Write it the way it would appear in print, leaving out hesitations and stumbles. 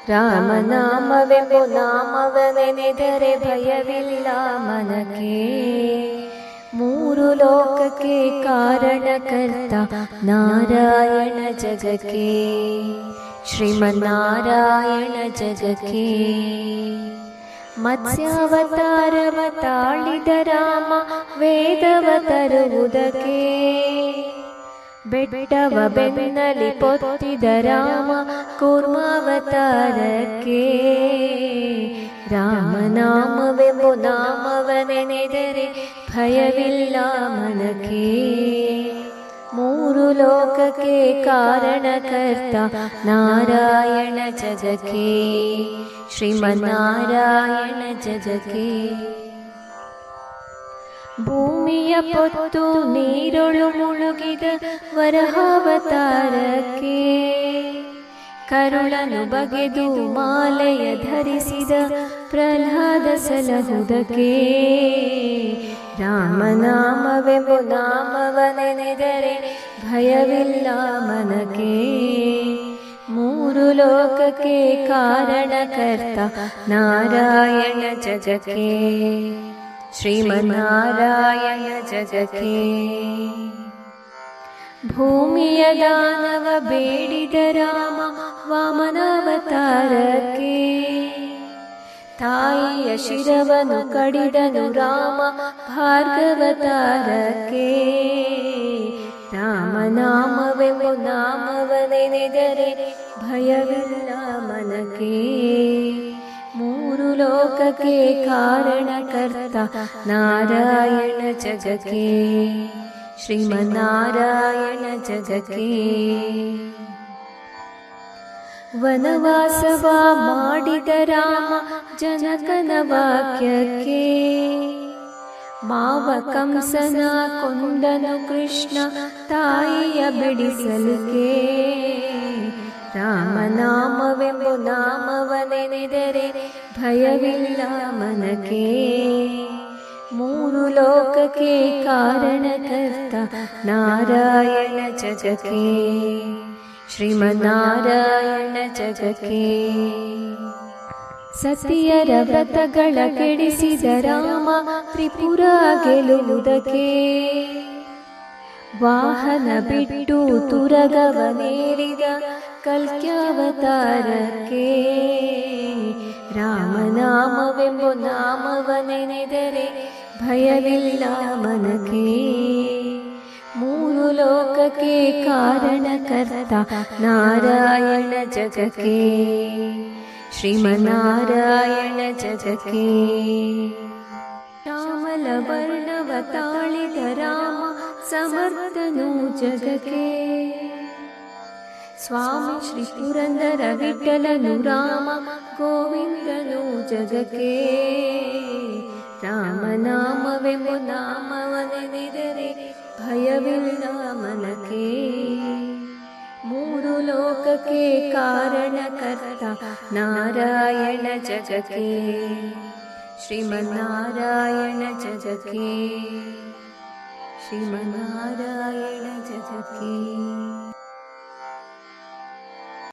ರಾಮನಾಮವೆಂಬ ನಾಮವನೆನೆದರೆ ಭಯವಿಲ್ಲ ಮನಕ್ಕೆ. ಮೂರು ಲೋಕಕ್ಕೆ ಕಾರಣಕರ್ತ ನಾರಾಯಣ ಜಗಕ್ಕೆ, ಶ್ರೀಮನ್ನಾರಾಯಣ ಜಗಕ್ಕೆ. ಮತ್ಸ್ಯಾವತಾರವ ತಾಳಿದ ರಾಮ ವೇದವ ತರುವುದಕ್ಕೆ, ಬೆಟ್ಟವ ಬೆನ್ನಲಿ ಪೊತ್ತಿದ ರಾಮ ಕೂರ್ಮಾವತಾರಕ್ಕೆ. ರಾಮನಾಮವೆಂಬ ನಾಮವನೆನೆದರೆ ಭಯವಿಲ್ಲ ಮನಕ್ಕೆ. ಮೂರು ಲೋಕಕ್ಕೆ ಕಾರಣಕರ್ತ ನಾರಾಯಣ ಜಗಕ್ಕೆ, ಶ್ರೀಮನ್ನಾರಾಯಣ ಜಗಕ್ಕೆ. ಭೂಮಿಯ ಪೊತ್ತು ನೀರೊಳು ಮುಳುಗಿದ ವರಹಾವತಾರಕ್ಕೆ, ಕರುಳನು ಬಗೆದು ಮಾಲೆಯ ಧರಿಸಿದ ಪ್ರಹ್ಲಾದ ಸಲಹುದಕ್ಕೆ. ರಾಮನಾಮವೆಂಬ ನಾಮವನೆನೆದರೆ ಭಯವಿಲ್ಲ ಮನಕ್ಕೆ. ಮೂರು ಲೋಕಕ್ಕೆ ಕಾರಣಕರ್ತ ನಾರಾಯಣ ಜಗಕ್ಕೆ, ಶ್ರೀಮನ್ನಾರಾಯಣ ಜಗಕ್ಕೆ. ಭೂಮಿಯ ದಾನವ ಬೇಡಿದ ರಾಮ ವಾಮನಾವತಾರಕ್ಕೆ, ತಾಯಿಯ ಶಿರವನ್ನು ಕಡಿದನು ರಾಮ ಭಾರ್ಗವತಾರಕ್ಕೆ. ರಾಮನಾಮವೆಂಬ ನಾಮವನೆನೆದರೆ ಭಯವಿಲ್ಲ ಮನಕ್ಕೆ. ಮೂರು ಲೋಕಕ್ಕೆ ಕಾರಣಕರ್ತ ನಾರಾಯಣ ಜಗಕ್ಕೆ, ಶ್ರೀಮನ್ನಾರಾಯಣ ಜಗಕ್ಕೆ. ವನವಾಸವ ಮಾಡಿದ ರಾಮ ಜನಕನ ವಾಕ್ಯಕ್ಕೆ, ಮಾವ ಕಂಸನ ಕೊಂದನು ಕೃಷ್ಣ ತಾಯಿಯ ಬಿಡಿಸಲಿಕ್ಕೆ. ರಾಮನಾಮವೆಂಬ ನಾಮವನೆನೆದರೆ ಭಯವಿಲ್ಲ ಮನಕ್ಕೆ. ಮೂರು ಲೋಕಕ್ಕೆ ಕಾರಣಕರ್ತ ನಾರಾಯಣ ಜಗಕ್ಕೆ, ಶ್ರೀಮನ್ನಾರಾಯಣ ಜಗಕ್ಕೆ. ಸತಿಯರ ವ್ರತಗಳ ಕೆಡಿಸಿದ ರಾಮ ತ್ರಿಪುರ ಗೆಲ್ಲುವುದಕ್ಕೆ, ವಾಹನ ಬಿಟ್ಟು ತುರಗವನೇರಿದ ಕಲ್ಕ್ಯಾವತಾರಕ್ಕೆ. ರಾಮನಾಮವೆಂಬ ನಾಮವನೆನೆದರೆ ಭಯವಿಲ್ಲ ಮನಕ್ಕೆ. ಮೂರು ಲೋಕಕ್ಕೆ ಕಾರಣಕರ್ತ ನಾರಾಯಣ ಜಗಕ್ಕೆ, ಶ್ರೀಮನ್ನಾರಾಯಣ ಜಗಕ್ಕೆ. ಶ್ಯಾಮಲ ವರ್ಣವ ತಾಳಿದ ರಾಮ ಸಮರ್ಥನು ಜಗಕ್ಕೆ, ಸ್ವಾಮಿ ಶ್ರೀ ಪುರಂದರ ವಿಠಲನು ರಾಮ ಗೋವಿಂದನು ಜಗಕ್ಕೆ. ರಾಮನಾಮವೆಂಬ ನಾಮವನೆನೆದರೆ ಭಯವಿಲ್ಲ ಮನಕ್ಕೆ. ಮೂರು ಲೋಕಕ್ಕೆ ಕಾರಣಕರ್ತ ನಾರಾಯಣ ಜಗಕ್ಕೆ, ಶ್ರೀಮನ್ನಾರಾಯಣ ಜಗಕ್ಕೆ, ಶ್ರೀಮನ್ನಾರಾಯಣ ಜಗಕ್ಕೆ.